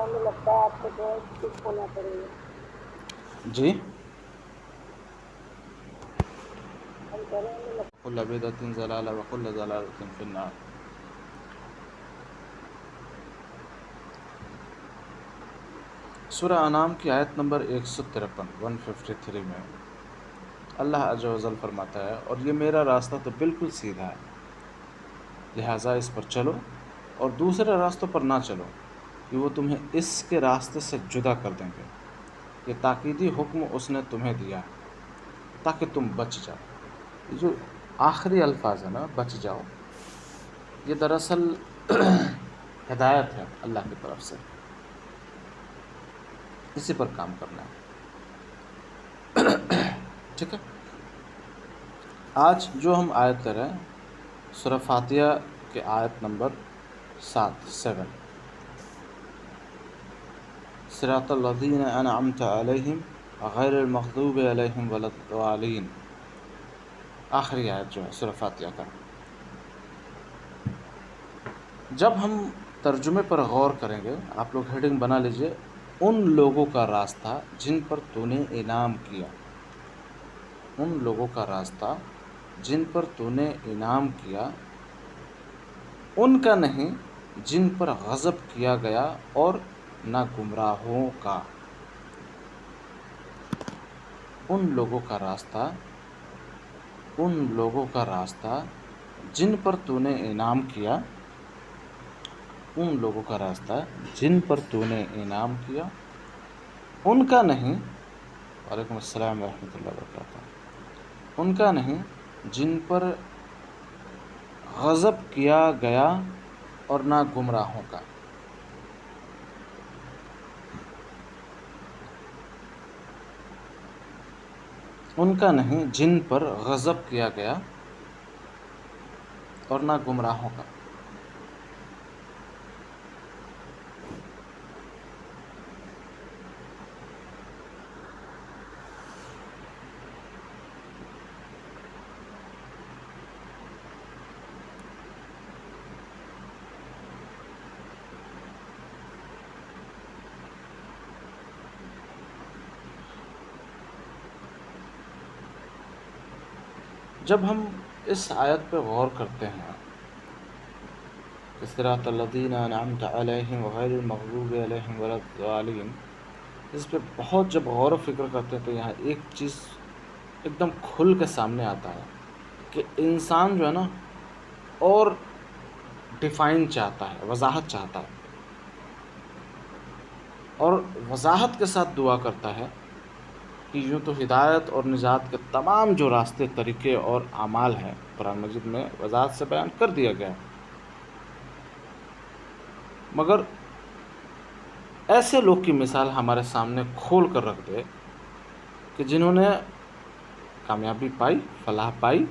ہمیں لگتا ہے آپ کو جو ہے چپ ہونا پڑے گا. جی ہم کہہ رہے ہیں ہمیں لگتا کل بدعۃ ضلالہ وکل ضلالۃ فی النار. سورہ انعام کی آیت نمبر 153 میں اللہ عز و جل فرماتا ہے، اور یہ میرا راستہ تو بالکل سیدھا ہے، لہٰذا اس پر چلو اور دوسرے راستوں پر نہ چلو کہ وہ تمہیں اس کے راستے سے جدا کر دیں گے. یہ تاکیدی حکم اس نے تمہیں دیا تاکہ تم بچ جاؤ. یہ جو آخری الفاظ ہے نا، بچ جاؤ، یہ دراصل ہدایت ہے اللہ کی طرف سے، اسی پر کام کرنا ہے. ٹھیک ہے. آج جو ہم آیت کر رہے ہیں سورہ فاتحہ کے آیت نمبر 7 صراط الذین انعمت علیہم غیر المغضوب علیہم ولا الضالین، آخری آیت جو ہے سورہ فاتحہ کا. جب ہم ترجمے پر غور کریں گے، آپ لوگ ہیڈنگ بنا لیجئے، ان لوگوں کا راستہ جن پر تو نے انعام کیا. ان لوگوں کا راستہ جن پر تو نے انعام کیا، ان کا نہیں جن پر غضب کیا گیا، اور نہ گمراہوں کا. ان لوگوں کا راستہ، ان لوگوں کا راستہ جن پر تو نے انعام کیا، ان لوگوں کا راستہ جن پر تو نے انعام کیا، ان کا نہیں. وعلیکم السلام ورحمۃ اللہ وبرکاتہ. ان کا نہیں جن پر غضب کیا گیا، اور نہ گمراہوں کا. ان کا نہیں جن پر غضب کیا گیا اور نہ گمراہوں کا. جب ہم اس آیت پہ غور کرتے ہیں کہ صراط الذین انعمت علیہم غیر المغضوب علیہم ولا الضالین، اس پہ بہت جب غور و فکر کرتے ہیں تو یہاں ایک چیز ایک دم کھل کے سامنے آتا ہے کہ انسان جو ہے نا اور ڈیفائن چاہتا ہے، وضاحت چاہتا ہے، اور وضاحت کے ساتھ دعا کرتا ہے کہ یوں تو ہدایت اور نجات کے تمام جو راستے، طریقے اور اعمال ہیں قرآن مجید میں وضاحت سے بیان کر دیا گیا ہے، مگر ایسے لوگ کی مثال ہمارے سامنے کھول کر رکھ دے کہ جنہوں نے کامیابی پائی، فلاح پائی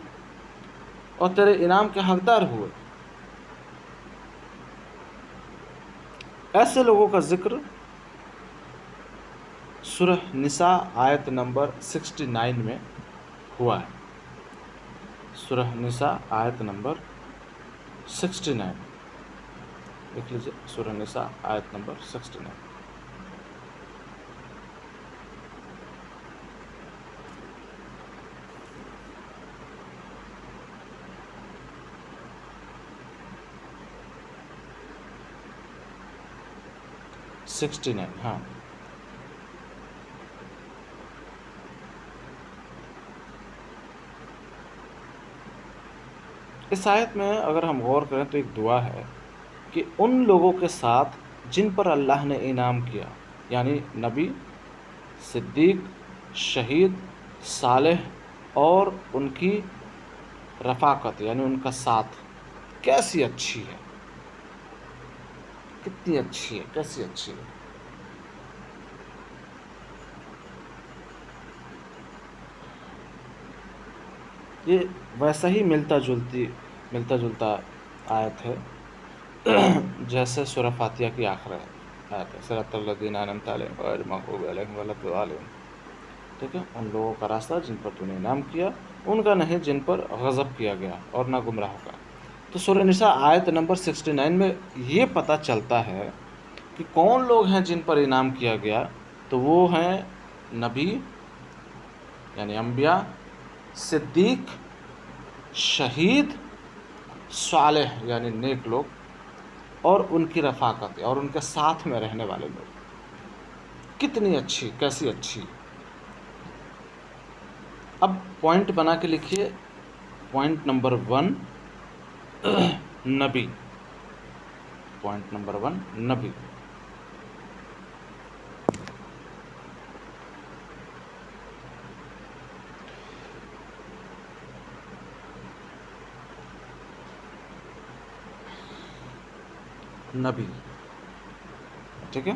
اور تیرے انعام کے حقدار ہوئے. ایسے لوگوں کا ذکر سورہ نساء آیت نمبر 69 میں ہوا ہے. سورہ نساء آیت نمبر 69 لکھ لیجیے، سورہ نساء آیت نمبر 69. ہاں. اس آیت میں اگر ہم غور کریں تو ایک دعا ہے کہ ان لوگوں کے ساتھ جن پر اللہ نے انعام کیا، یعنی نبی، صدیق، شہید، صالح، اور ان کی رفاقت یعنی ان کا ساتھ کیسی اچھی ہے، کتنی اچھی ہے، کیسی اچھی ہے. یہ ویسا ہی ملتا جلتا آیت ہے جیسے سورہ فاتحہ کی آخر آیت ہے، صراط الذین انعمت علیہم غیر المغضوب علیہم ولا الضالین. ٹھیک ہے. ان لوگوں کا راستہ جن پر تو نے انعام کیا، ان کا نہیں جن پر غضب کیا گیا، اور نہ گمراہوں کا. تو سورہ نساء آیت نمبر 69 میں یہ پتہ چلتا ہے کہ کون لوگ ہیں جن پر انعام کیا گیا، تو وہ ہیں نبی یعنی انبیاء، صدیق، شہید، صالح یعنی نیک لوگ، اور ان کی رفاقت اور ان کے ساتھ میں رہنے والے لوگ۔ کتنی اچھی، کیسی اچھی۔ اب پوائنٹ بنا کے لکھیے، پوائنٹ نمبر 1 نبی، پوائنٹ نمبر 1 نبی۔ نبی، ٹھیک ہے،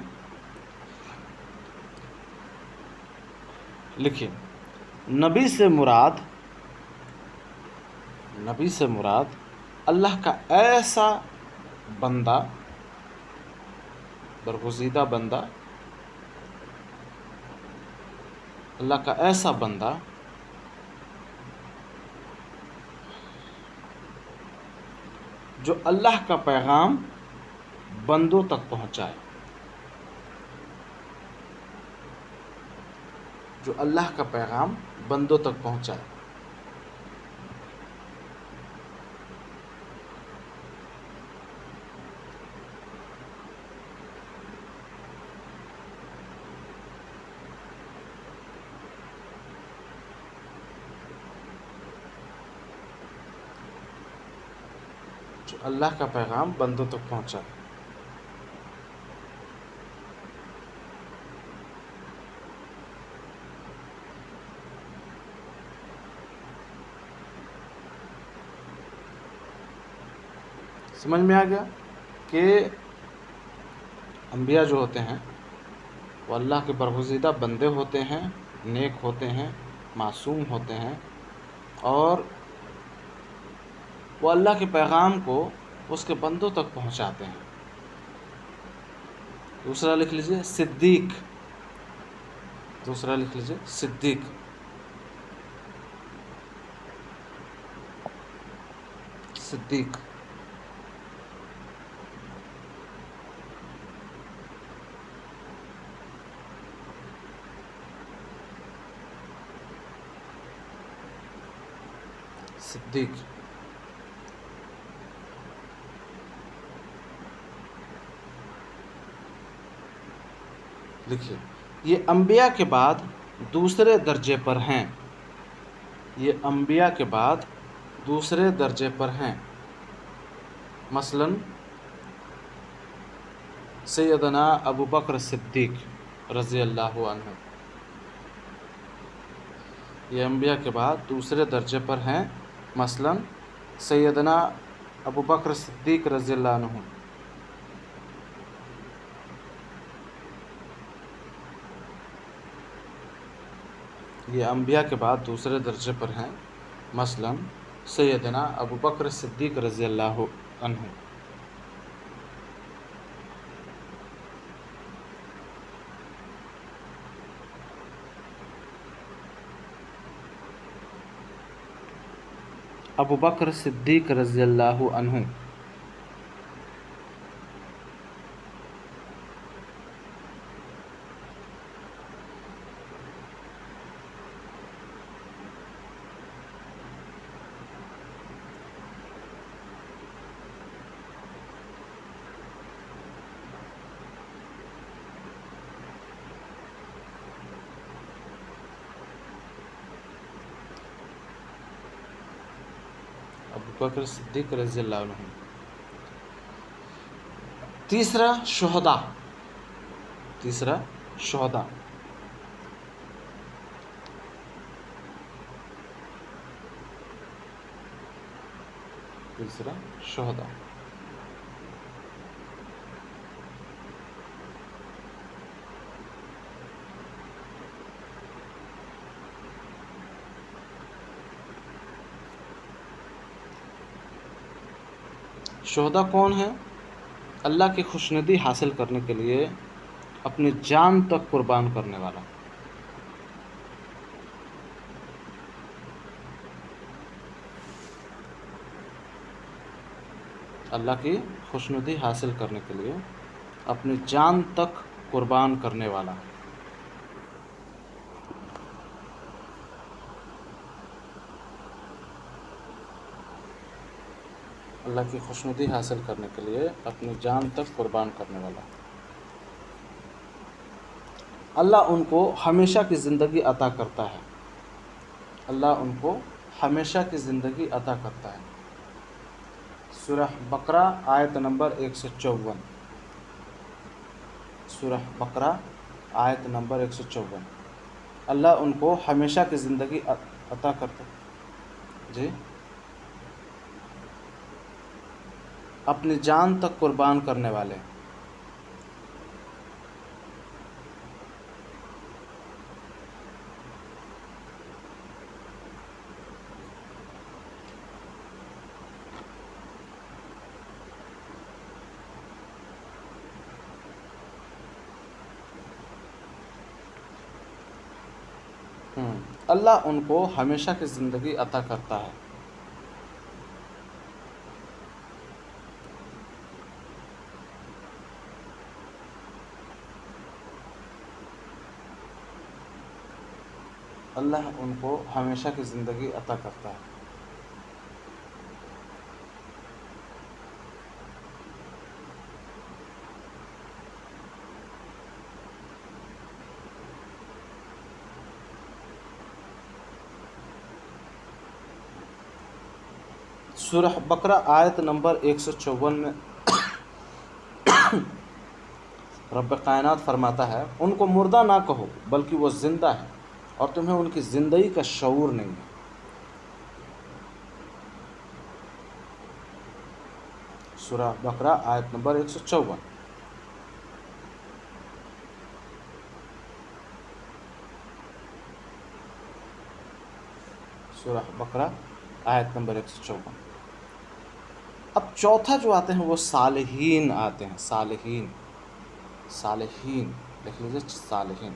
لکھیے نبی سے مراد اللہ کا ایسا بندہ، برگزیدہ بندہ، اللہ کا ایسا بندہ جو اللہ کا پیغام بندوں تک پہنچائے، جو اللہ کا پیغام بندوں تک پہنچائے۔ جو اللہ کا پیغام بندوں تک پہنچائے۔ سمجھ میں آ گیا کہ انبیاء جو ہوتے ہیں وہ اللہ کے برگزیدہ بندے ہوتے ہیں، نیک ہوتے ہیں، معصوم ہوتے ہیں، اور وہ اللہ کے پیغام کو اس کے بندوں تک پہنچاتے ہیں۔ دوسرا لکھ لیجئے صدیق، دوسرا لکھ لیجئے صدیق۔ صدیق، صدیق، لکھیے یہ انبیاء کے بعد دوسرے درجے پر ہیں، یہ انبیاء کے بعد دوسرے درجے پر ہیں۔ مثلا سیدنا ابو بکر صدیق رضی اللہ عنہ، یہ انبیاء کے بعد دوسرے درجے پر ہیں۔ مثلا سیدنا ابو بکر صدیق رضی اللہ عنہ، یہ انبیاء کے بعد دوسرے درجے پر ہیں۔ مثلا سیدنا ابو بکر صدیق رضی اللہ عنہ۔ ابو بکر صدیق رضی اللہ عنہ، ابو بکر صدیق رضی اللہ عنہ۔ تیسرا شہداء، تیسرا شہداء، تیسرا شہداء۔ شہداء کون ہیں؟ اللہ کی خوشنودی حاصل کرنے کے لیے اپنی جان تک قربان کرنے والا، اللہ کی خوشنودی حاصل کرنے کے لیے اپنی جان تک قربان کرنے والا. اللہ کی خوشنودی حاصل کرنے کے لیے اپنی جان تک قربان کرنے والا. اللہ ان کو ہمیشہ کی زندگی عطا کرتا ہے. اللہ ان کو ہمیشہ کی زندگی عطا کرتا ہے. سورہ بقرہ آیت نمبر 154. سورہ بقرہ آیت نمبر 154. اللہ ان کو ہمیشہ کی زندگی عطا کرتا ہے. جی، اپنی جان تک قربان کرنے والے. اللہ ان کو ہمیشہ کی زندگی عطا کرتا ہے. اللہ ان کو ہمیشہ کی زندگی عطا کرتا ہے. سورہ بقرہ آیت نمبر 154 میں رب کائنات فرماتا ہے، ان کو مردہ نہ کہو بلکہ وہ زندہ ہے اور تمہیں ان کی زندگی کا شعور نہیں ہے. سورہ بقرہ آیت نمبر 154. سورہ بقرہ آیت نمبر 154. اب چوتھا جو آتے ہیں وہ صالحین آتے ہیں. صالحین، صالحین لکھ لیجیے، صالحین.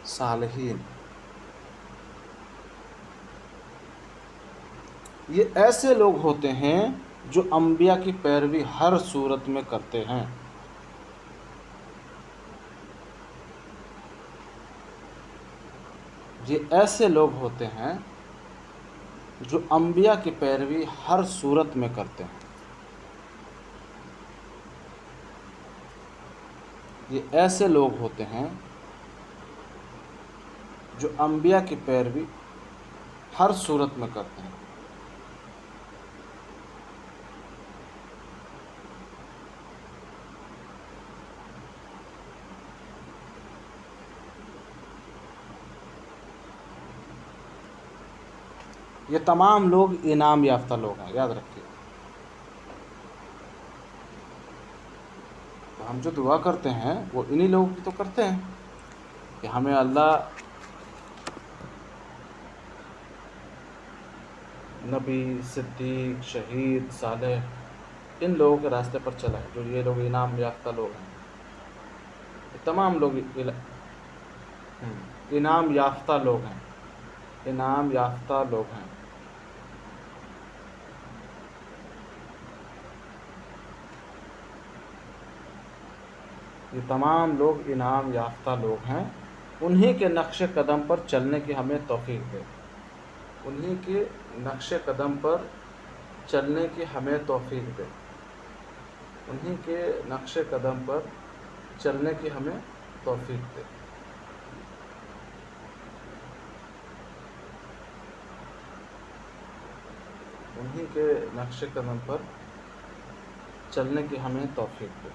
صالحین یہ ایسے لوگ ہوتے ہیں جو انبیاء کی پیروی ہر صورت میں کرتے ہیں. یہ ایسے لوگ ہوتے ہیں جو انبیاء کی پیروی ہر صورت میں کرتے ہیں. یہ ایسے لوگ ہوتے ہیں جو انبیاء کی پیروی ہر صورت میں کرتے ہیں. یہ تمام لوگ انعام یافتہ لوگ ہیں، یاد رکھیے. ہم جو دعا کرتے ہیں وہ انہی لوگوں کی تو کرتے ہیں کہ ہمیں اللہ نبی، صدیق، شہید، صالح ان لوگوں کے راستے پر چلا ہے. جو یہ لوگ انعام یافتہ لوگ ہیں، یہ تمام لوگ انعام یافتہ لوگ ہیں. انعام یافتہ لوگ ہیں. یہ تمام لوگ انعام یافتہ لوگ ہیں. انہی کے نقش قدم پر چلنے کی ہمیں توفیق دے. انہی کے نقش قدم پر چلنے کی ہمیں توفیق دے. انہی کے نقش قدم پر چلنے کی ہمیں توفیق دے. انہی کے نقش قدم پر چلنے کی ہمیں توفیق دے.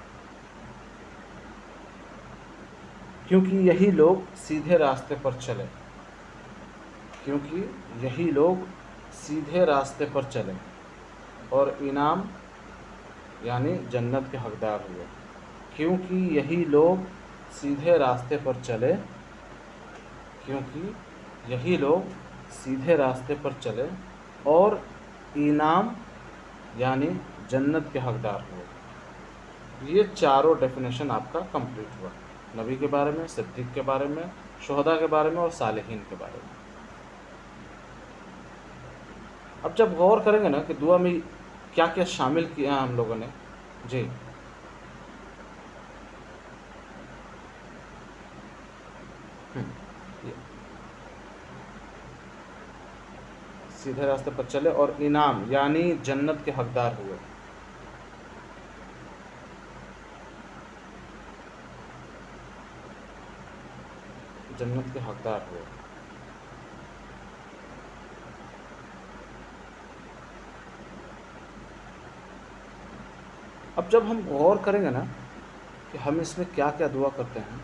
کیونکہ یہی لوگ سیدھے راستے پر چلے. کیونکہ یہی لوگ سیدھے راستے پر چلے اور انعام یعنی جنت کے حقدار ہوئے. کیونکہ یہی لوگ سیدھے راستے پر چلے. کیونکہ یہی لوگ سیدھے راستے پر چلے اور انعام یعنی جنت کے حقدار ہوئے. یہ چاروں ڈیفینیشن آپ کا کمپلیٹ ہوا، نبی کے بارے میں، صدیق کے بارے میں، شہداء کے بارے میں اور صالحین کے بارے میں. اب جب غور کریں گے نا کہ دعا میں کیا کیا شامل کیا ہم لوگوں نے. جی سیدھے راستے پر چلے اور انعام یعنی جنت کے حقدار ہوئے. جنت کے حقدار ہوئے. اب جب ہم غور کریں گے نا کہ ہم اس میں کیا کیا دعا کرتے ہیں,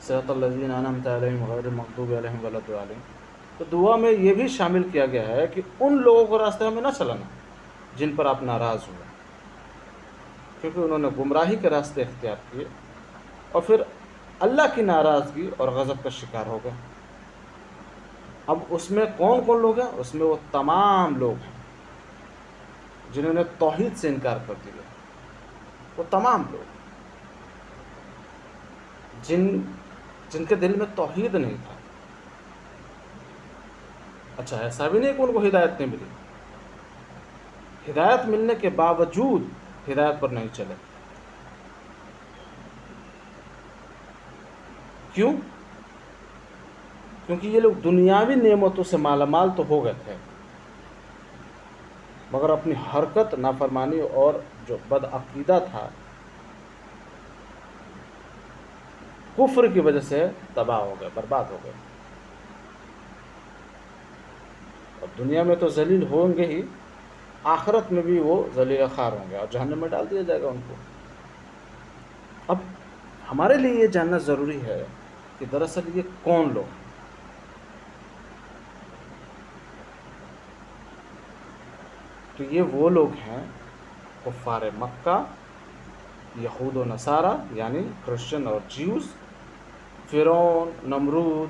صراط الذین انعمت علیہم غیر المغضوب علیہم ولا الضالین, تو دعا میں یہ بھی شامل کیا گیا ہے کہ ان لوگوں کو راستے ہمیں نہ چلانا جن پر آپ ناراض ہوئے, کیونکہ انہوں نے گمراہی کے راستے اختیار کیے اور پھر اللہ کی ناراضگی اور غضب کا شکار ہو گئے. اب اس میں کون کون لوگ ہیں؟ اس میں وہ تمام لوگ ہیں جنہوں نے توحید سے انکار کر دیا. وہ تمام لوگ جن کے دل میں توحید نہیں تھا. اچھا ایسا بھی نہیں کہ ان کو ہدایت نہیں ملی, ہدایت ملنے کے باوجود ہدایت پر نہیں چلے. کیوں؟ کیونکہ یہ لوگ دنیاوی نعمتوں سے مالا مال تو ہو گئے تھے, مگر اپنی حرکت, نافرمانی اور جو بدعقیدہ تھا, کفر کی وجہ سے تباہ ہو گئے, برباد ہو گئے. اور دنیا میں تو ذلیل ہوں گے ہی, آخرت میں بھی وہ ذلیل خوار ہوں گے اور جہنم میں ڈال دیا جائے گا ان کو. اب ہمارے لیے یہ جاننا ضروری ہے کہ دراصل یہ کون لوگ ہیں. تو یہ وہ لوگ ہیں کفار مکہ, یہود و نصارہ یعنی کرسچن اور جیوز, فرعون, نمرود,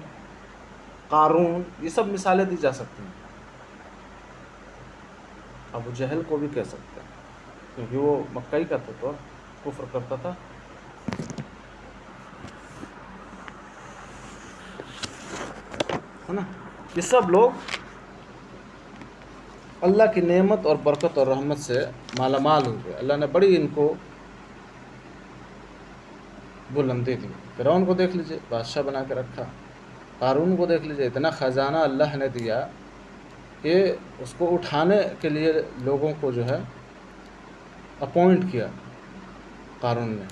قارون, یہ سب مثالیں دی جا سکتی ہیں. ابو جہل کو بھی کہہ سکتے ہیں کیونکہ وہ مکئی کا تھا تو کفر کرتا تھا. ہے نا, یہ سب لوگ اللہ کی نعمت اور برکت اور رحمت سے مالا مال ہوئے. اللہ نے بڑی ان کو بلندی دی. فرعون کو دیکھ لیجئے, بادشاہ بنا کے رکھا. قارون کو دیکھ لیجئے, اتنا خزانہ اللہ نے دیا کہ اس کو اٹھانے کے لیے لوگوں کو جو ہے اپوائنٹ کیا قارون نے,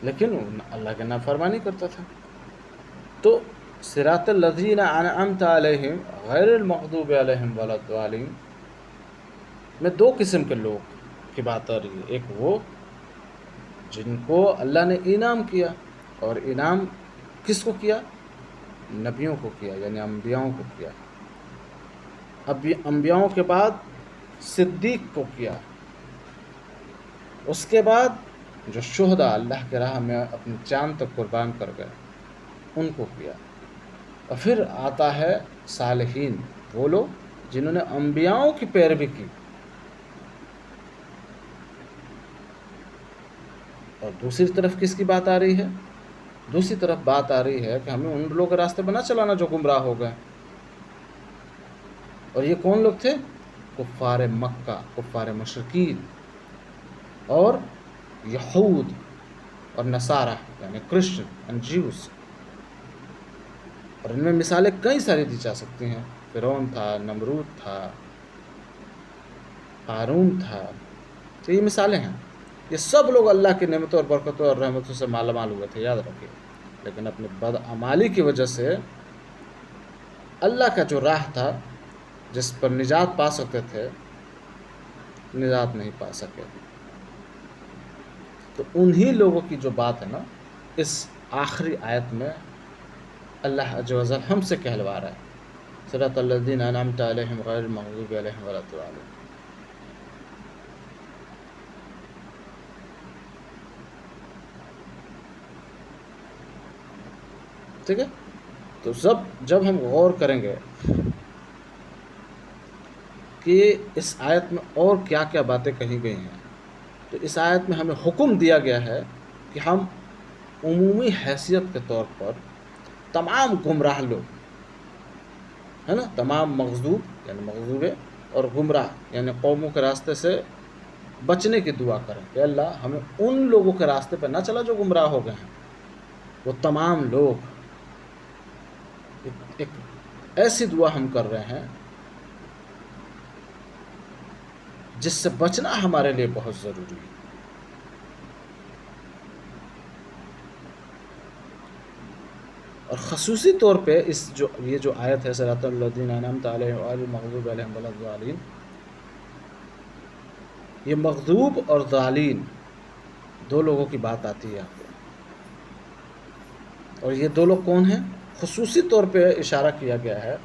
لیکن اللہ کے نافرمانی کرتا تھا. تو صراط الذین انعمت علیہم غیر المغضوب علیہم ولا الضالین میں دو قسم کے لوگ کی بات آ رہی ہے. ایک وہ جن کو اللہ نے انعام کیا, اور انعام کس کو کیا؟ نبیوں کو کیا, یعنی انبیاؤں کو کیا. اب انبیاؤں کے بعد صدیق کو کیا, اس کے بعد جو شہداء اللہ کے راہ میں اپنی جان تک قربان کر گئے ان کو کیا. اور پھر آتا ہے صالحین, وہ لوگ جنہوں نے انبیاؤں کی پیروی کی. اور دوسری طرف کس کی بات آ رہی ہے؟ دوسری طرف بات آ رہی ہے کہ ہمیں ان لوگوں کے راستے بنا چلانا جو گمراہ ہو گئے. اور یہ کون لوگ تھے؟ کفار مکہ, کفار مشرکین, اور یہود اور نصارہ یعنی کرسچن اینڈ جیوز. اور ان میں مثالیں کئی ساری دی جا سکتی ہیں. فرعون تھا, نمرود تھا, قارون تھا. تو یہ مثالیں ہیں. یہ سب لوگ اللہ کی نعمتوں اور برکتوں اور رحمتوں سے مالا مال ہوئے تھے, یاد رکھیے. لیکن اپنی بدعمالی کی وجہ سے اللہ کا جو راہ تھا جس پر نجات پا سکتے تھے, نجات نہیں پا سکے. تو انہی لوگوں کی جو بات ہے نا اس آخری آیت میں اللہ عز و جل ہم سے کہلوا رہا ہے, صراط الذین انعمت علیہم غیر المغضوب علیہم ولا الضالین. ٹھیک ہے. تو جب ہم غور کریں گے کہ اس آیت میں اور کیا کیا باتیں کہی گئی ہیں, تو اس آیت میں ہمیں حکم دیا گیا ہے کہ ہم عمومی حیثیت کے طور پر تمام گمراہ لوگ ہے نا، تمام مغضوب یعنی مغضوبے اور گمراہ یعنی قوموں کے راستے سے بچنے کی دعا کریں کہ اللہ ہمیں ان لوگوں کے راستے پہ نہ چلا جو گمراہ ہو گئے ہیں. وہ تمام لوگ، ایک ایسی دعا ہم کر رہے ہیں جس سے بچنا ہمارے لیے بہت ضروری ہے. اور خصوصی طور پہ یہ جو آیت ہے صراط الذین انعمت علیہم غیر المغضوب علیہم ولا الضالین، یہ مغضوب اور ضالین دو لوگوں کی بات آتی ہے. اور یہ دو لوگ کون ہیں؟ خصوصی طور پہ اشارہ کیا گیا ہے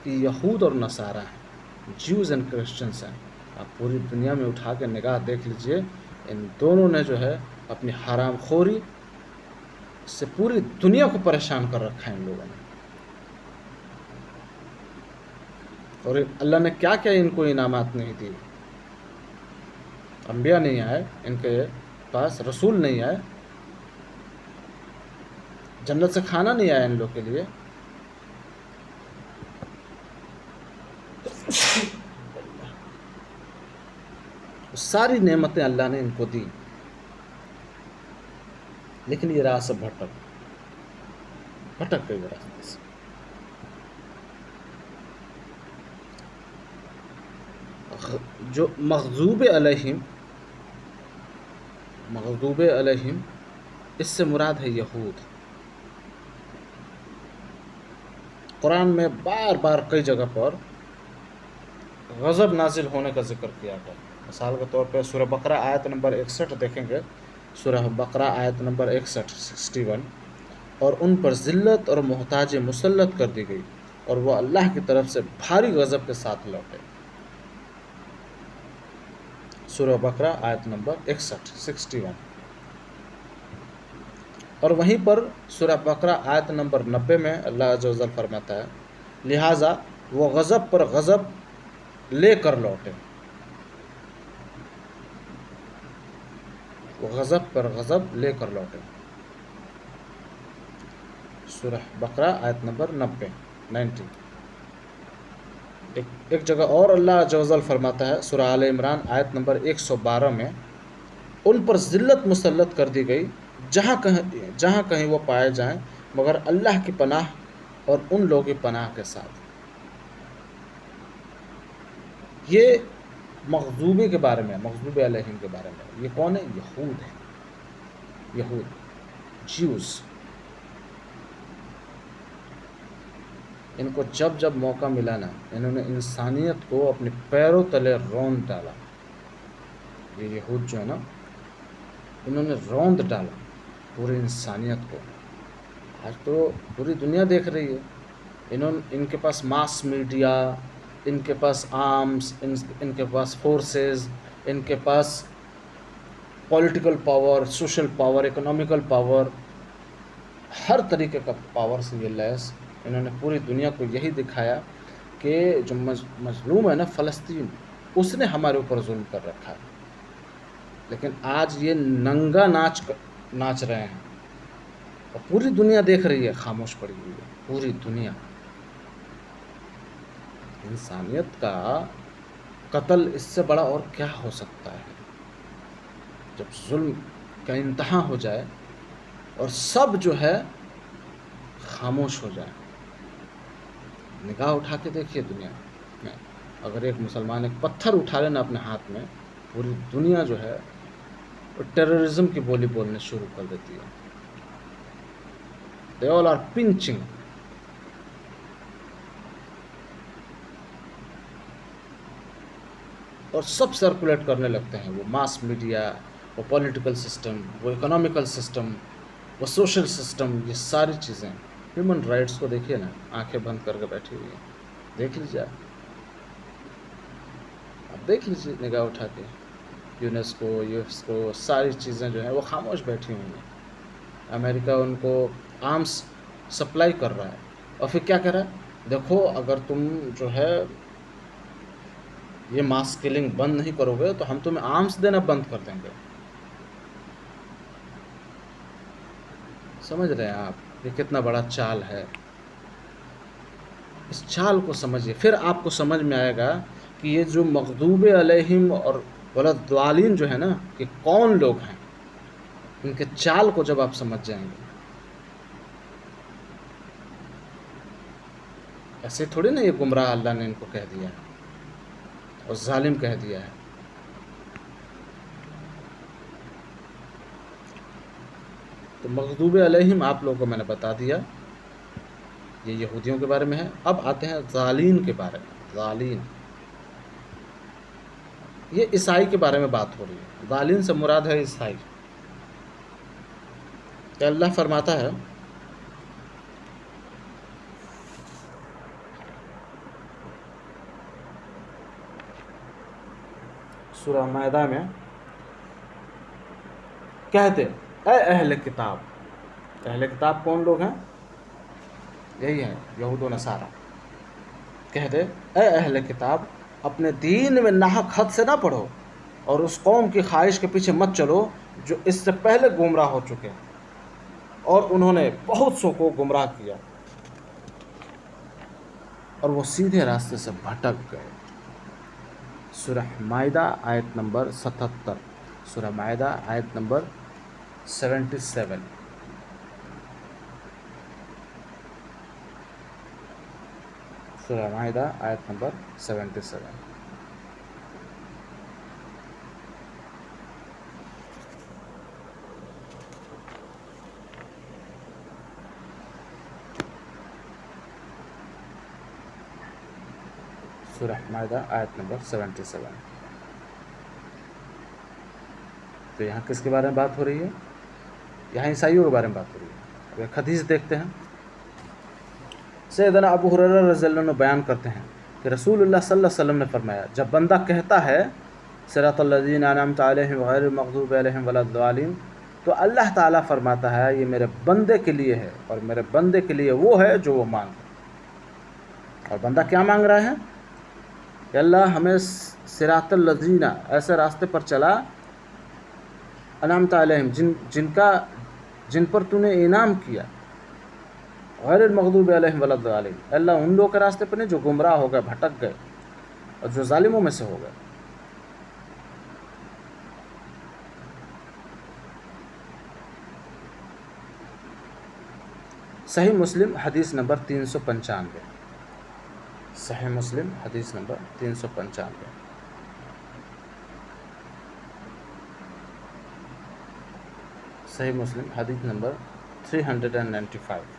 کہ یہود اور نصارہ ہیں، جیوز اینڈ کرسچنس ہیں. آپ پوری دنیا میں اٹھا کے نگاہ دیکھ لیجئے، ان دونوں نے جو ہے اپنی حرام خوری سے پوری دنیا کو پریشان کر رکھا ہے ان لوگوں نے. اور اللہ نے کیا کیا ان کو انعامات نہیں دی. انبیاء نہیں آئے ان کے پاس، رسول نہیں آئے، جنت سے کھانا نہیں آیا ان لوگ کے لیے. ساری نعمتیں اللہ نے ان کو دی، لیکن یہ راہ سے بھٹک گئی راستے سے. جو مغضوب علیہم اس سے مراد ہے یہود. قرآن میں بار بار کئی جگہ پر غضب نازل ہونے کا ذکر کیا گیا. مثال کے طور پہ سورہ بقرہ آیت نمبر 61 دیکھیں گے، سورہ بقرہ آیت نمبر 61 اور ان پر ذلت اور محتاجی مسلط کر دی گئی اور وہ اللہ کی طرف سے بھاری غضب کے ساتھ لوٹے. سورہ بقرہ آیت نمبر 61. اور وہیں پر سورہ بقرہ آیت نمبر 90 میں اللہ عز و جل فرماتا ہے لہٰذا وہ غضب پر غضب لے کر لوٹے. وہ غضب پر غضب لے کر لوٹے. سورہ بقرہ آیت نمبر 90. ایک جگہ اور اللہ عز و جل فرماتا ہے سورہ آل عمران آیت نمبر 112 میں ان پر ذلت مسلط کر دی گئی جہاں کہیں وہ پائے جائیں مگر اللہ کی پناہ اور ان لوگوں کی پناہ کے ساتھ. یہ مغضوبی کے بارے میں، مغضوب علیہم کے بارے میں. یہ کون ہے؟ یہود ہیں، یہود، جیوز. ان کو جب موقع ملا نا، انہوں نے انسانیت کو اپنے پیروں تلے روند ڈالا. یہ یہود جو ہے نا، انہوں نے روند ڈالا پوری انسانیت کو. آج تو پوری دنیا دیکھ رہی ہے. ان کے پاس ماس میڈیا، ان کے پاس آرمز، ان کے پاس فورسز، ان کے پاس political power, social power, economical power, ہر طریقے کا پاور سے یہ لیس. انہوں نے پوری دنیا کو یہی دکھایا کہ جو مظلوم ہے نا فلسطین، اس نے ہمارے اوپر ظلم کر رکھا ہے. لیکن آج یہ ننگا ناچ رہے ہیں اور پوری دنیا دیکھ رہی ہے، خاموش پڑی ہوئی ہے پوری دنیا. انسانیت کا قتل اس سے بڑا اور کیا ہو سکتا ہے؟ جب ظلم کا انتہا ہو جائے اور سب جو ہے خاموش ہو جائے. نگاہ اٹھا کے دیکھیے دنیا میں، اگر ایک مسلمان ایک پتھر اٹھا لینا اپنے ہاتھ میں، پوری دنیا جو ہے وہ ٹیررزم کی بولی بولنے شروع کر دیتی ہے. They all are pinching. اور سب سرکولیٹ کرنے لگتے ہیں، وہ ماس میڈیا، وہ پولیٹیکل سسٹم، وہ اکنامیکل سسٹم، وہ سوشل سسٹم. یہ ساری چیزیں. ہیومن رائٹس کو دیکھیے نا، آنکھیں بند کر کے بیٹھی ہوئی ہیں. دیکھ لیجیے آپ دیکھ لیجیے نگاہ اٹھا کے. یونیسکو ساری چیزیں جو ہیں وہ خاموش بیٹھی ہوئی ہیں. امریکہ ان کو آرمس سپلائی کر رہا ہے اور پھر کیا کر رہا ہے؟ دیکھو اگر تم جو ہے یہ ماس کلنگ بند نہیں کرو گے تو ہم تمہیں آرمس دینا بند کر دیں گے. سمجھ رہے ہیں آپ یہ کتنا بڑا چال ہے؟ اس چال کو سمجھیے، پھر آپ کو سمجھ میں آئے گا کہ یہ جو مغضوب علیہم اور ولضالین جو ہے نا، کہ کون لوگ ہیں، ان کے چال کو جب آپ سمجھ جائیں گے. ایسے تھوڑی نا یہ گمراہ اللہ نے ان کو کہہ دیا ہے اور ظالم کہہ دیا ہے. تو مغضوب علیہم آپ لوگوں کو میں نے بتا دیا، یہ یہودیوں کے بارے میں ہے. اب آتے ہیں ظالین کے بارے میں. ظالین یہ عیسائی کے بارے میں بات ہو رہی ہے. ظالین سے مراد ہے عیسائی. کہ اللہ فرماتا ہے سورہ مائدہ میں، کہتے اے اہل کتاب. اہل کتاب کون لوگ ہیں؟ یہی ہے یہود و نصارہ. کہہ دے اے اہل کتاب، اپنے دین میں ناحق حد سے نہ پڑھو اور اس قوم کی خواہش کے پیچھے مت چلو جو اس سے پہلے گمراہ ہو چکے ہیں اور انہوں نے بہت سو کو گمراہ کیا اور وہ سیدھے راستے سے بھٹک گئے. سورہ مائدہ آیت نمبر 77. سورہ مائدہ آیت نمبر 77. سورہ مائدہ آیت نمبر 77. سورہ مائدہ آیت نمبر 77. تو یہاں کس کے بارے میں بات ہو رہی ہے؟ یہاں عیسائیوں کے بارے میں بات ہو رہی ہے. اب ایک حدیث دیکھتے ہیں. سیدنا ابو ہریرہ رضی اللہ عنہ بیان کرتے ہیں کہ رسول اللہ صلی اللہ علیہ وسلم نے فرمایا، جب بندہ کہتا ہے صراط الذین انعمت علیہم غیر المغضوب علیہم ولا الضالین، تو اللہ تعالیٰ فرماتا ہے یہ میرے بندے کے لیے ہے اور میرے بندے کے لیے وہ ہے جو وہ مانگے. اور بندہ کیا مانگ رہا ہے؟ کہ اللہ ہمیں صراط الذین، ایسے راستے پر چلا، انعمت علیہم، جن پر تو نے انعام کیا، غیر المغضوب علیہم ولا الضالین، اللہ ان لوگوں کے راستے پر نہیں جو گمراہ ہو گئے، بھٹک گئے اور جو ظالموں میں سے ہو گئے. صحیح مسلم حدیث نمبر 395. صحیح مسلم حدیث نمبر 395. صحیح مسلم حدیث نمبر 395.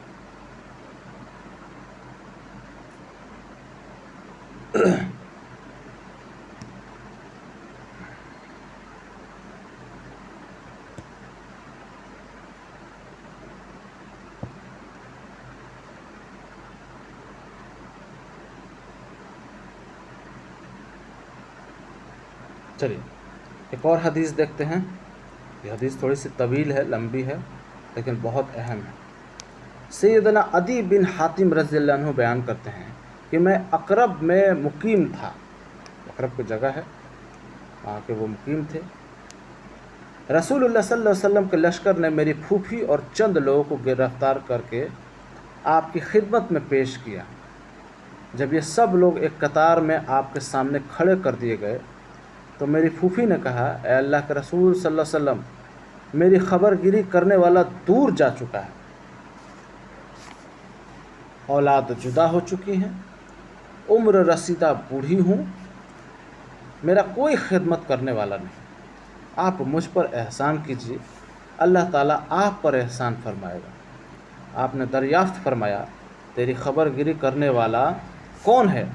چلیے ایک اور حدیث دیکھتے ہیں. یہ حدیث تھوڑی سی طویل ہے، لمبی ہے، لیکن بہت اہم ہے. سیدنا عدی بن حاتم رضی اللہ عنہ بیان کرتے ہیں کہ میں اقرب میں مقیم تھا. اقرب کی جگہ ہے وہاں کے وہ مقیم تھے. رسول اللہ صلی اللہ علیہ وسلم کے لشکر نے میری پھوپھی اور چند لوگوں کو گرفتار کر کے آپ کی خدمت میں پیش کیا. جب یہ سب لوگ ایک قطار میں آپ کے سامنے کھڑے کر دیے گئے تو میری پھوپھی نے کہا، اے اللہ کے رسول صلی اللہ علیہ وسلم، میری خبر گیری کرنے والا دور جا چکا ہے، اولاد جدا ہو چکی ہیں، عمر رسیدہ بوڑھی ہوں، میرا کوئی خدمت کرنے والا نہیں. آپ مجھ پر احسان کیجیے، اللہ تعالیٰ آپ پر احسان فرمائے گا. آپ نے دریافت فرمایا، تیری خبر گیری کرنے والا کون ہے؟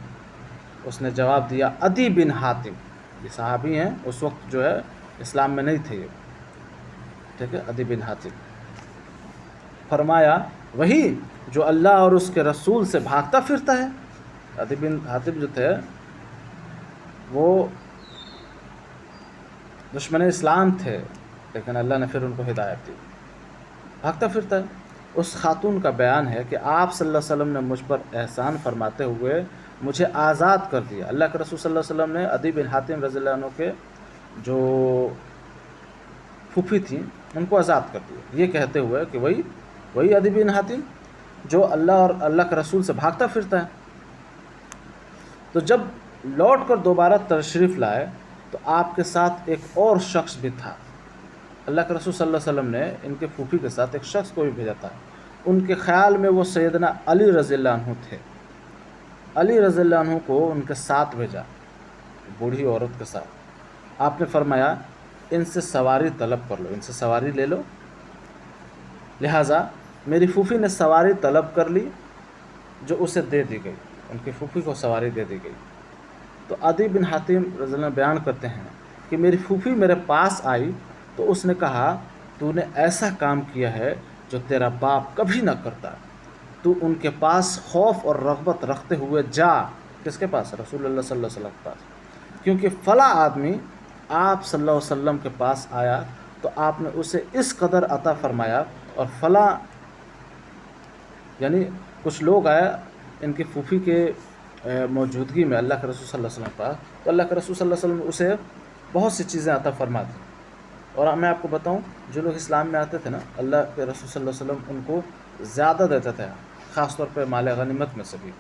اس نے جواب دیا، عدی بن حاتم. یہ صحابی ہیں، اس وقت جو ہے اسلام میں نہیں تھے یہ، ٹھیک ہے، عدی بن حاتم. فرمایا وہی جو اللہ اور اس کے رسول سے بھاگتا پھرتا ہے. عدی بن حاتم جو تھے وہ دشمن اسلام تھے، لیکن اللہ نے پھر ان کو ہدایت دی. بھاگتا پھرتا ہے. اس خاتون کا بیان ہے کہ آپ صلی اللہ علیہ وسلم نے مجھ پر احسان فرماتے ہوئے مجھے آزاد کر دیا. اللہ کے رسول صلی اللہ علیہ وسلم نے عدی بن حاتم رضی اللہ عنہ کے جو پھوپھی تھیں ان کو آزاد کر دیا، یہ کہتے ہوئے کہ وہی عدی بن حاتم جو اللہ اور اللہ کے رسول سے بھاگتا پھرتا ہے. تو جب لوٹ کر دوبارہ تشریف لائے تو آپ کے ساتھ ایک اور شخص بھی تھا. اللہ کے رسول صلی اللہ علیہ وسلم نے ان کے پھوپھی کے ساتھ ایک شخص کو بھی بھیجا تھا. ان کے خیال میں وہ سیدنا علی رضی اللہ عنہ تھے. علی رضی اللہ عنہ کو ان کے ساتھ بھیجا، بوڑھی عورت کے ساتھ. آپ نے فرمایا ان سے سواری طلب کر لو، ان سے سواری لے لو. لہٰذا میری پھوپھی نے سواری طلب کر لی جو اسے دے دی گئی، ان کی پھوپھی کو سواری دے دی گئی. تو عدی بن حاتم رضی اللہ عنہ بیان کرتے ہیں کہ میری پھوپھی میرے پاس آئی تو اس نے کہا تو نے ایسا کام کیا ہے جو تیرا باپ کبھی نہ کرتا. تو ان کے پاس خوف اور رغبت رکھتے ہوئے جا. کس کے پاس؟ رسول اللہ صلی اللہ علیہ وسلم کے پاس. کیونکہ فلاں آدمی آپ صلی اللہ علیہ وسلم کے پاس آیا تو آپ نے اسے اس قدر عطا فرمایا، اور فلاں یعنی کچھ لوگ آئے ان کی پھوپھی کے موجودگی میں اللہ کے رسول صلی اللہ علیہ وسلم کے پاس، تو اللہ کے رسول صلی اللہ علیہ وسلم نے اسے بہت سی چیزیں عطا فرما دی. اور میں آپ کو بتاؤں جو لوگ اسلام میں آتے تھے نا، اللہ کے رسول صلی اللہ علیہ وسلم ان کو زیادہ دیتے تھے، خاص طور پہ مال غنیمت میں سے بھی،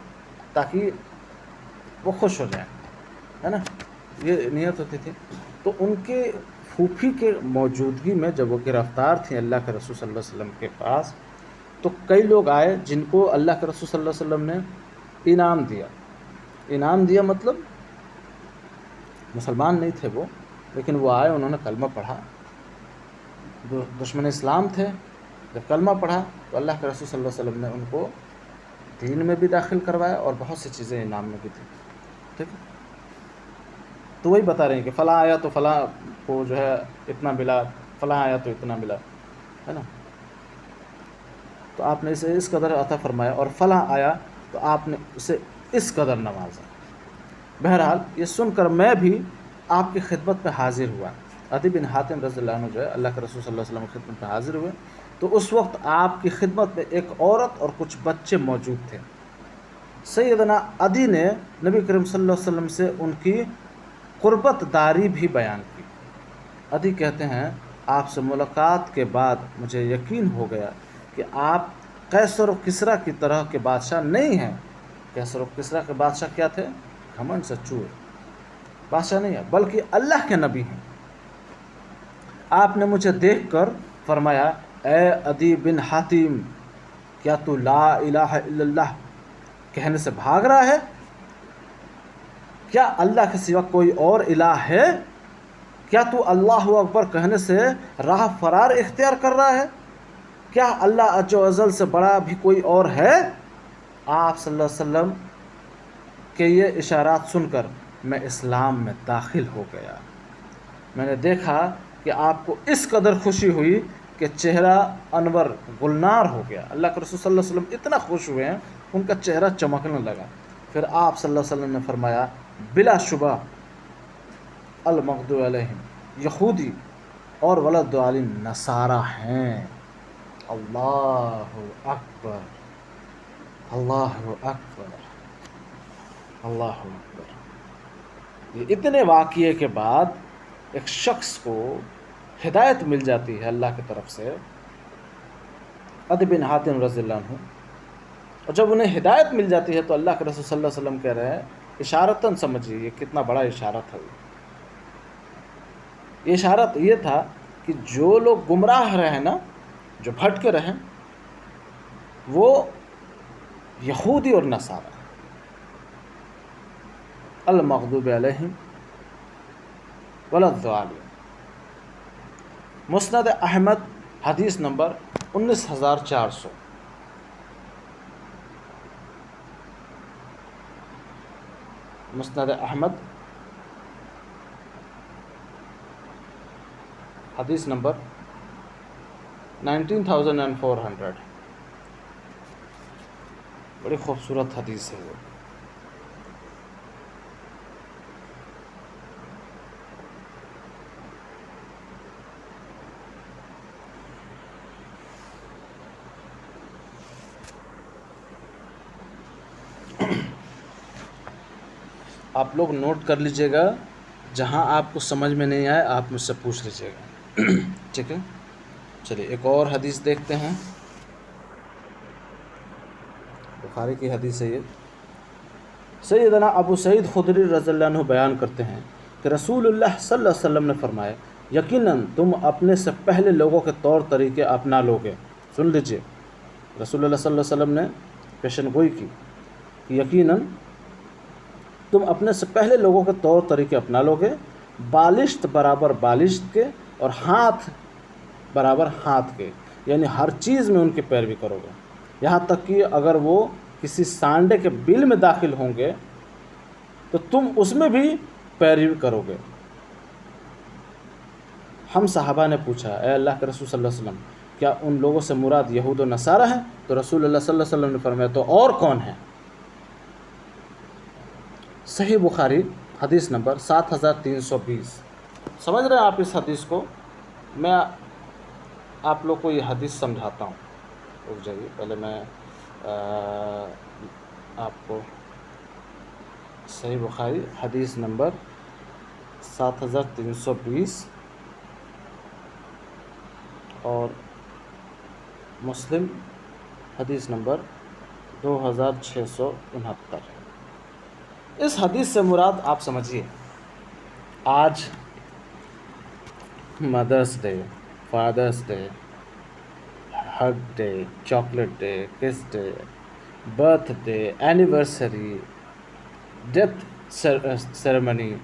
تاکہ وہ خوش ہو جائیں، ہے نا، یہ نیت ہوتی تھی. تو ان کے پھوپھی کے موجودگی میں جب وہ گرفتار تھیں اللہ کے رسول صلی اللہ علیہ وسلم کے پاس، تو کئی لوگ آئے جن کو اللہ کے رسول صلی اللہ علیہ وسلم نے انعام دیا. انعام دیا مطلب مسلمان نہیں تھے وہ، لیکن وہ آئے، انہوں نے کلمہ پڑھا، دشمن اسلام تھے. جب کلمہ پڑھا تو اللہ کے رسول صلی اللہ علیہ وسلم نے ان کو دین میں بھی داخل کروایا اور بہت سی چیزیں انعام میں بھی تھیں. ٹھیک ہے، تو وہی بتا رہے ہیں کہ فلاں آیا تو فلاں کو جو ہے اتنا ملا، فلاں آیا تو اتنا ملا، ہے نا. تو آپ نے اسے اس قدر عطا فرمایا، اور فلاں آیا تو آپ نے اسے اس قدر نوازا. بہرحال یہ سن کر میں بھی آپ کی خدمت میں حاضر ہوا. عدی بن حاتم رضی اللہ عنہ جو ہے اللہ کے رسول صلی اللہ علیہ وسلم کی خدمت میں حاضر ہوئے. تو اس وقت آپ کی خدمت میں ایک عورت اور کچھ بچے موجود تھے. سیدنا عدی نے نبی کریم صلی اللہ علیہ وسلم سے ان کی قربت داری بھی بیان کی. عدی کہتے ہیں آپ سے ملاقات کے بعد مجھے یقین ہو گیا کہ آپ قیصر و کسریٰ کی طرح کے بادشاہ نہیں ہیں. قیصر و کسریٰ کے بادشاہ کیا تھے؟ گھمنڈ سے چور، بادشاہ نہیں ہے بلکہ اللہ کے نبی ہیں. آپ نے مجھے دیکھ کر فرمایا اے عدی بن حاتم، کیا تو لا الہ الا اللہ کہنے سے بھاگ رہا ہے؟ کیا اللہ کے سوا کوئی اور الہ ہے؟ کیا تو اللہ اکبر کہنے سے راہ فرار اختیار کر رہا ہے؟ کیا اللہ عز و جل سے بڑا بھی کوئی اور ہے؟ آپ صلی اللہ علیہ وسلم کے یہ اشارات سن کر میں اسلام میں داخل ہو گیا. میں نے دیکھا کہ آپ کو اس قدر خوشی ہوئی کہ چہرہ انور گلنار ہو گیا. اللہ کے رسول صلی اللہ علیہ وسلم اتنا خوش ہوئے ہیں ان کا چہرہ چمکنے لگا. پھر آپ صلی اللہ علیہ وسلم نے فرمایا بلا شبہ المغضوب علیہم یہودی اور ولدالین نصارہ ہیں. اللہ اکبر، اللہ اکبر، اللہ اکبر. یہ اتنے واقعے کے بعد ایک شخص کو ہدایت مل جاتی ہے اللہ کی طرف سے، عدی بن حاتم رضی اللہ عنہ. اور جب انہیں ہدایت مل جاتی ہے تو اللہ کے رسول صلی اللہ علیہ وسلم کہہ رہے ہیں اشارتاً سمجھیے یہ کتنا بڑا اشارت ہے. یہ اشارت یہ تھا کہ جو لوگ گمراہ رہے نا، جو بھٹکے رہیں، وہ یہودی اور نصارہ، المغضوب علیہم ولدالین. مسند احمد حدیث نمبر 19400. مسند احمد حدیث نمبر 19400. بڑی خوبصورت حدیث ہے وہ. آپ لوگ نوٹ کر لیجئے گا، جہاں آپ کو سمجھ میں نہیں آئے آپ مجھ سے پوچھ لیجئے گا. ٹھیک ہے، چلیے ایک اور حدیث دیکھتے ہیں. بخاری کی حدیث ہے یہ. سیدنا ابو سعید خدری رضی اللہ عنہ بیان کرتے ہیں کہ رسول اللہ صلی اللہ علیہ وسلم نے فرمایا یقیناً تم اپنے سے پہلے لوگوں کے طور طریقے اپنا لوگے. سن لیجئے، رسول اللہ صلی اللہ علیہ وسلم نے پیشن گوئی کی کہ یقیناً تم اپنے سے پہلے لوگوں کے طور طریقے اپنا لوگے، بالشت برابر بالشت کے اور ہاتھ برابر ہاتھ کے، یعنی ہر چیز میں ان کی پیروی کرو گے، یہاں تک کہ اگر وہ کسی سانڈے کے بل میں داخل ہوں گے تو تم اس میں بھی پیروی کرو گے. ہم صحابہ نے پوچھا اے اللہ کے رسول صلی اللہ علیہ وسلم کیا ان لوگوں سے مراد یہود و نصارہ ہیں؟ تو رسول اللہ صلی اللہ علیہ وسلم نے فرمایا تو اور کون ہیں؟ صحیح بخاری حدیث نمبر 7320. سمجھ رہے ہیں آپ اس حدیث کو؟ میں آپ لوگ کو یہ حدیث سمجھاتا ہوں. رک جائیے، پہلے میں آپ کو صحیح بخاری حدیث نمبر 7320 اور مسلم حدیث نمبر 2669. اس حدیث سے مراد آپ سمجھیے، آج مدرس ڈے، فادرس ڈے، ہگ ڈے، چاکلیٹ ڈے، کس day, birth day, anniversary, death ceremony,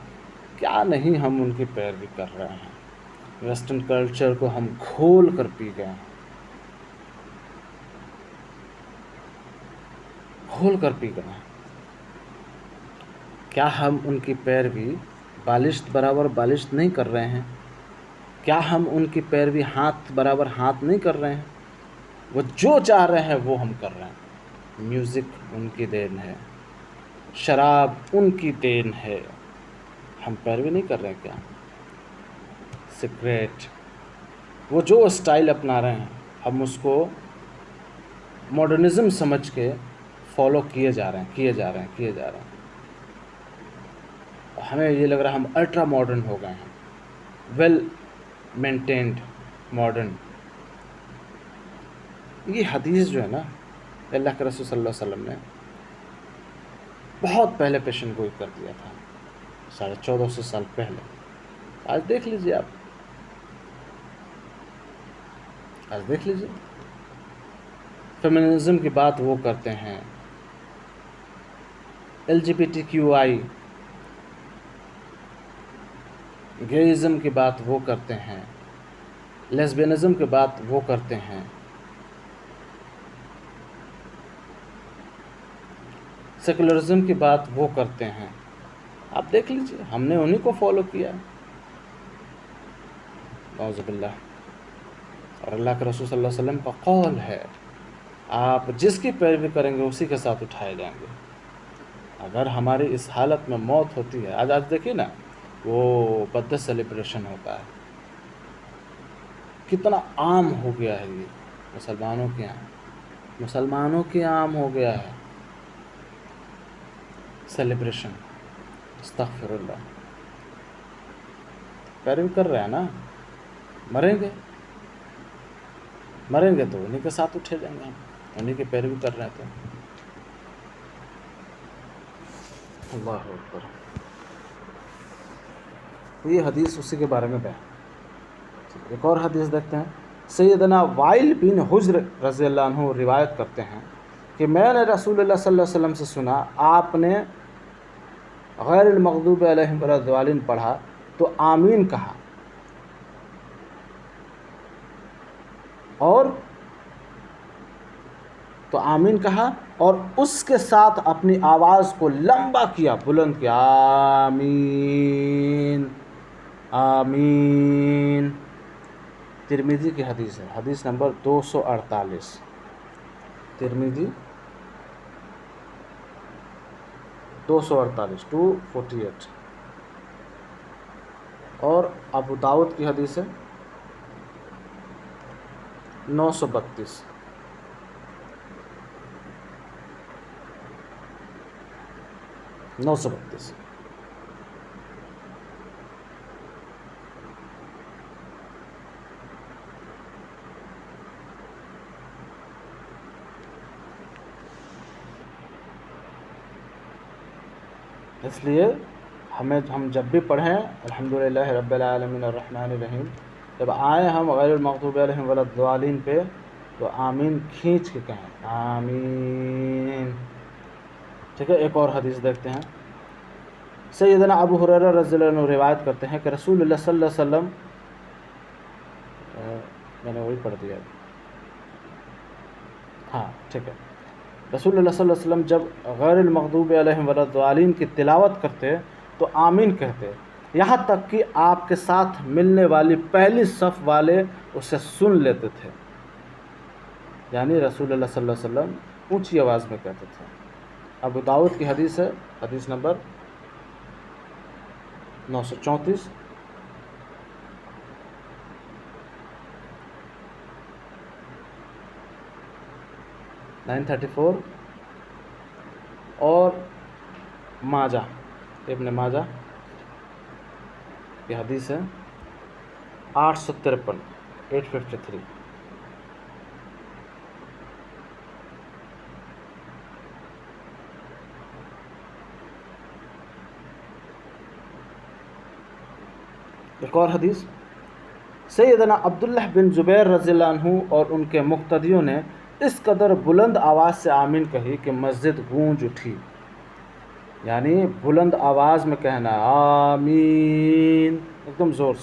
کیا نہیں ہم ان کی پیروی کر رہے ہیں. ویسٹرن کلچر کو ہم کھول کر پی گئے ہیں، کھول کر پی گئے ہیں. کیا ہم ان کی پیروی بالشت برابر بالشت نہیں کر رہے ہیں؟ کیا ہم ان کی پیروی ہاتھ برابر ہاتھ نہیں کر رہے ہیں؟ وہ جو چاہ رہے ہیں وہ ہم کر رہے ہیں. میوزک ان کی دین ہے، شراب ان کی دین ہے، ہم پیروی نہیں کر رہے ہیں کیا؟ سگریٹ، وہ جو اسٹائل اپنا رہے ہیں ہم اس کو ماڈرنزم سمجھ کے فالو کیے جا رہے ہیں. ہمیں یہ لگ رہا ہے ہم الٹرا ماڈرن ہو گئے ہیں، ویل مینٹینڈ ماڈرن. یہ حدیث جو ہے نا، اللہ کے رسول صلی اللہ علیہ وسلم نے بہت پہلے پیشن گوئی کر دیا تھا، 1450 سال پہلے. آج دیکھ لیجیے، آپ آج دیکھ لیجیے، فیمنزم کی بات وہ کرتے ہیں، LGBTQI گیئزم کی بات وہ کرتے ہیں، لیسبینزم کی بات وہ کرتے ہیں، سیکولرزم کی بات وہ کرتے ہیں. آپ دیکھ لیجیے، ہم نے انہی کو فالو کیا. اعوذ باللہ. اور اللہ کے رسول صلی اللہ علیہ وسلم کا قول ہے آپ جس کی پیروی کریں گے اسی کے ساتھ اٹھائے جائیں گے. اگر ہماری اس حالت میں موت ہوتی ہے، آج دیکھیے نا، وہ برتھ ڈے سیلیبریشن ہوتا ہے، کتنا عام ہو گیا ہے. یہ مسلمانوں کے عام ہو گیا ہے سیلیبریشن. استغفر اللہ. پیروی کر رہے ہیں نا، مریں گے تو انہی کے ساتھ اٹھے جائیں گے، ہم انہی کی پیروی کر رہے ہیں. تو اللہ اکبر. یہ حدیث اسی کے بارے میں بیان. ایک اور حدیث دیکھتے ہیں. سیدنا وائل بن حجر رضی اللہ عنہ روایت کرتے ہیں کہ میں نے رسول اللہ صلی اللہ علیہ وسلم سے سنا، آپ نے غیر المغضوب علیہم ولا الضالین پڑھا تو آمین کہا، اور اس کے ساتھ اپنی آواز کو لمبا کیا، بلند کیا، آمین آمین. ترمذی کی حدیث ہے، حدیث نمبر 248. ترمذی 248 اور ابو داؤد کی حدیث ہے 932. اس لیے ہم جب بھی پڑھیں الحمدللہ رب العالمین الرحمن الرحیم، جب آئیں ہم غیر المغضوب علیہم ولا الضالین پہ تو آمین کھینچ کے کہیں آمین. ٹھیک ہے، ایک اور حدیث دیکھتے ہیں. سیدنا ابو ہریرہ رضی اللہ عنہ روایت کرتے ہیں کہ رسول اللہ صلی اللہ علیہ وسلم، میں نے وہی پڑھ دیا، ہاں ٹھیک ہے، رسول اللہ صلی اللہ علیہ وسلم جب غیر المغضوب علیہم ولا الضالین کی تلاوت کرتے تو آمین کہتے، یہاں تک کہ آپ کے ساتھ ملنے والی پہلی صف والے اسے سن لیتے تھے. یعنی رسول اللہ صلی اللہ علیہ وسلم اونچی آواز میں کہتے تھے. ابو داؤد کی حدیث ہے، حدیث نمبر 934. اور ماجہ، ابن ماجہ کی حدیث ہے 853. ایک اور حدیث، سیدنا عبداللہ بن زبیر رضی اللہ عنہ اور ان کے مقتدیوں نے اس قدر بلند آواز سے آمین کہی کہ مسجد گونج اٹھی. یعنی بلند آواز میں کہنا آمین، ایک دم زور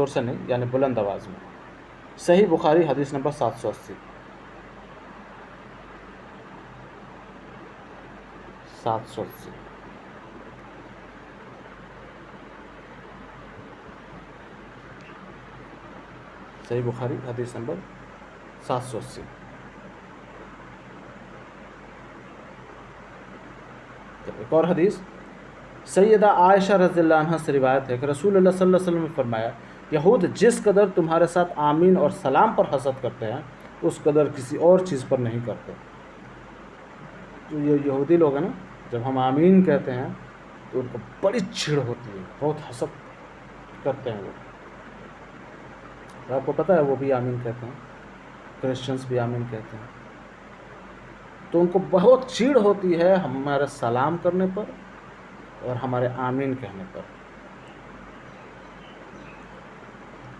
سے نہیں، یعنی بلند آواز میں. صحیح بخاری حدیث نمبر 780. صحیح بخاری حدیث نمبر 780. ایک اور حدیث، سیدہ عائشہ رضی اللہ عنہ سے روایت ہے کہ رسول اللہ صلی اللہ علیہ وسلم نے فرمایا، یہود جس قدر تمہارے ساتھ آمین اور سلام پر حسد کرتے ہیں اس قدر کسی اور چیز پر نہیں کرتے. تو یہ یہودی لوگ ہیں نا، جب ہم آمین کہتے ہیں تو ان کو بڑی چھڑ ہوتی ہے، بہت حسد کرتے ہیں وہ. آپ کو پتہ ہے وہ بھی آمین کہتے ہیں، کرسچنس بھی آمین کہتے ہیں. تو ان کو بہت چیڑ ہوتی ہے ہمارے سلام کرنے پر اور ہمارے آمین کہنے پر.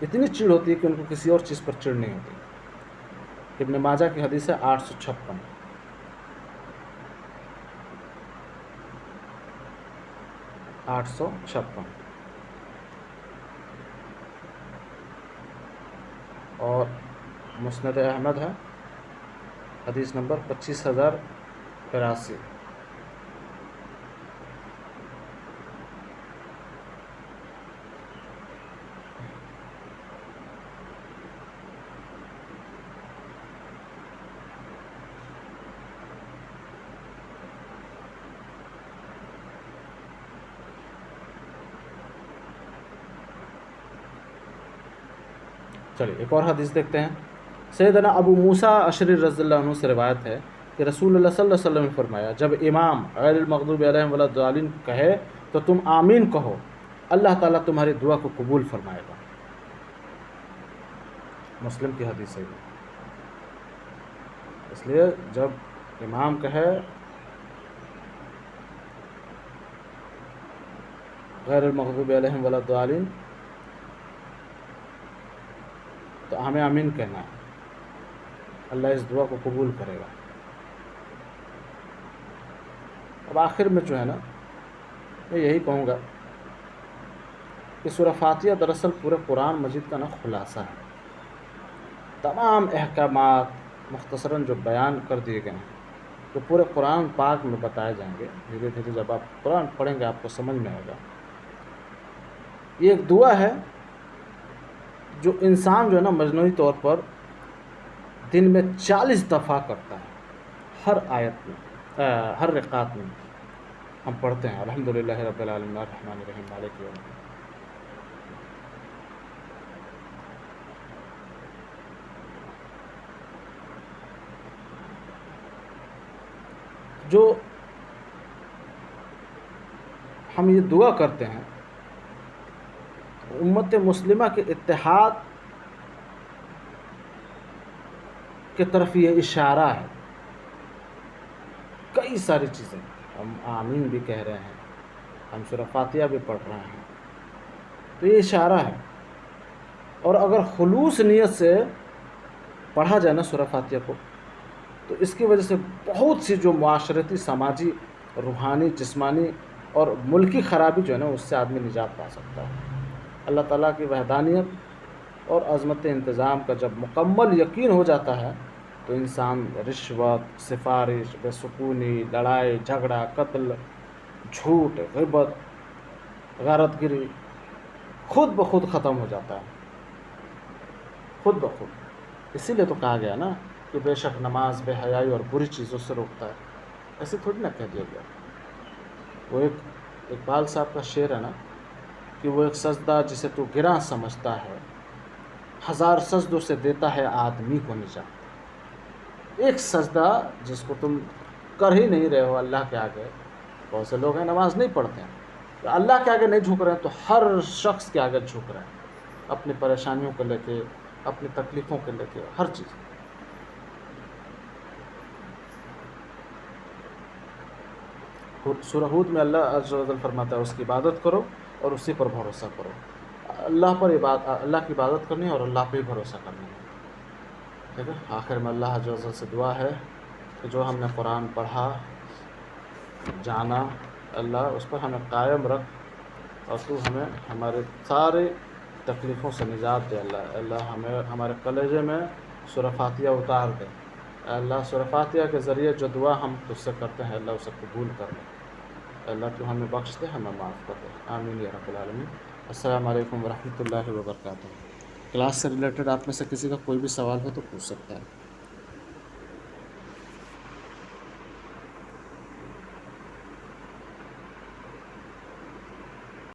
اتنی چیڑ ہوتی ہے کہ ان کو کسی اور چیز پر چڑ نہیں ہوتی. ابن ماجہ کی حدیث ہے 856. اور مسند احمد ہے، حدیث نمبر 25,082. چلیے ایک اور حدیث دیکھتے ہیں. سیدنا ابو موسیٰ اشعری رضی اللہ عنہ سے روایت ہے کہ رسول اللہ صلی اللہ علیہ وسلم نے فرمایا، جب امام غیر المغضوب علیہم ولا الضالین کہے تو تم آمین کہو، اللہ تعالیٰ تمہاری دعا کو قبول فرمائے گا. مسلم کی حدیث ہے. اس لیے جب امام کہے غیر المغضوب علیہم ولا الضالین تو ہمیں آمین کہنا ہے، اللہ اس دعا کو قبول کرے گا. اب آخر میں جو ہے نا، میں یہی کہوں گا کہ سورہ فاتحہ دراصل پورے قرآن مجید کا نا خلاصہ ہے. تمام احکامات مختصراً جو بیان کر دیے گئے ہیں جو پورے قرآن پاک میں بتائے جائیں گے. دھیرے دھیرے جب آپ قرآن پڑھیں گے آپ کو سمجھ میں آئے گا. یہ ایک دعا ہے جو انسان جو ہے نا مجموعی طور پر دن میں 40 دفعہ کرتا ہے. ہر آیت میں، ہر رکعت میں ہم پڑھتے ہیں الحمدللہ رب العالمین الرحمن الرحیم مالک یوم الدین. جو ہم یہ دعا کرتے ہیں امت مسلمہ کے اتحاد کی طرف یہ اشارہ ہے. کئی ساری چیزیں ہم آمین بھی کہہ رہے ہیں، ہم سورہ فاتحہ بھی پڑھ رہے ہیں، تو یہ اشارہ ہے۔ اور اگر خلوص نیت سے پڑھا جائے نا سورہ فاتحہ کو، تو اس کی وجہ سے بہت سی جو معاشرتی، سماجی، روحانی، جسمانی اور ملکی خرابی جو ہے نا، اس سے آدمی نجات پا سکتا ہے۔ اللہ تعالیٰ کی وحدانیت اور عظمت انتظام کا جب مکمل یقین ہو جاتا ہے تو انسان رشوت، سفارش، بے سکونی، لڑائی جھگڑا، قتل، جھوٹ، غیبت، غارت گری خود بخود ختم ہو جاتا ہے، خود بخود۔ اسی لیے تو کہا گیا نا کہ بے شک نماز بے حیائی اور بری چیزوں سے روکتا ہے، ایسے تھوڑی نہ کہہ دیا گیا۔ وہ ایک اقبال صاحب کا شعر ہے نا کہ وہ ایک سجدہ جسے تو گراں سمجھتا ہے، ہزار سجدوں سے دیتا ہے آدمی کو نجات۔ ایک سجدہ جس کو تم کر ہی نہیں رہے ہو اللہ کے آگے، بہت سے لوگ ہیں نماز نہیں پڑھتے ہیں، تو اللہ کے آگے نہیں جھک رہے ہیں تو ہر شخص کے آگے جھک رہے ہیں، اپنی پریشانیوں کو لے کے، اپنی تکلیفوں کو لے کے، ہر چیز۔ سورہ ہود میں اللہ عز و جل فرماتا ہے اس کی عبادت کرو اور اسی پر بھروسہ کرو۔ اللہ کی عبادت کرنی ہے اور اللہ پہ ہی بھروسہ کرنا ہے، ٹھیک ہے۔ آخر میں اللہ عز و جل سے دعا ہے کہ جو ہم نے قرآن پڑھا، جانا، اللہ اس پر ہمیں قائم رکھ، اور تو ہمیں ہمارے سارے تکلیفوں سے نجات دے۔ اللہ ہمیں ہمارے کلیجے میں سورہ فاتحہ اتار دے۔ اللہ سورہ فاتحہ کے ذریعے جو دعا ہم تجھ سے کرتے ہیں اللہ اسے قبول کر لے۔ اللہ تو ہمیں بخش دے، ہمیں معاف کر دے، آمین یا رب العالمین۔ السلام علیکم ورحمۃ اللہ وبرکاتہ۔ کلاس سے ریلیٹڈ آپ میں سے کسی کا کوئی بھی سوال ہو تو پوچھ سکتا ہے۔